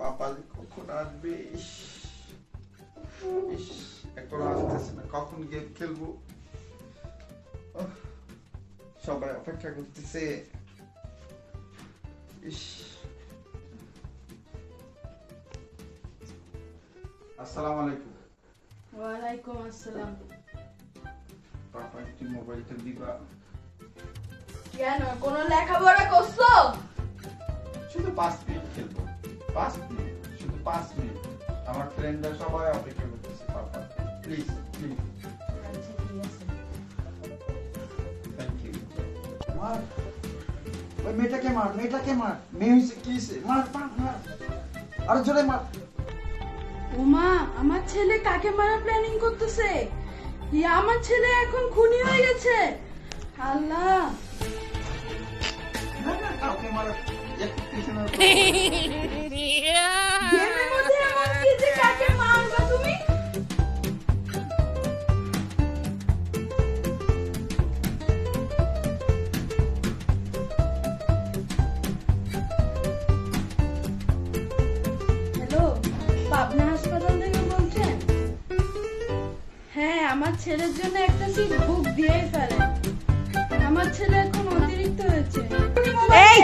পাপা কখন আসবে? ইস ইস, এখনো আসতেছে না। কখন গেম খেলবো? সবাই অপেক্ষা করতেছে। ইস, আসসালামু আলাইকুম। ওয়ালাইকুম আসসালাম। পাপা একটু মোবাইলটা দিবা? কেন, কোন লেখাপড়া করছো? শুধু 5 মিনিট খেলবো। 5 মিনিট, শুধু 5 মিনিট। আমার ফ্রেন্ডরা সবাই অপেক্ষা করতেছে। Papa please please. আচ্ছা ঠিক আছে। Thank you. মার, ওই মেয়েটাকে মার, মেয়েটাকে মার। মেয়ে হয়েছে কি হয়েছে? মার মার মার, আরো জোরে মার। ওমা, আমার ছেলে কাকে মারা প্ল্যানিং করতেছে? আমার ছেলে এখন খুনি হয়ে গেছে। আল্লাহ, না না, কাউকে মারা একটু পিছনে গেমের মধ্যে এমন কি যে কাকে মারবা তুমি? হ্যালো, পাবনা হাসপাতাল থেকে বলছেন? হ্যাঁ, আমার ছেলের জন্য একটা সিট বুক দিয়েই ফেলেন। আমার ছেলে এখন অতিরিক্ত হয়েছে। এই!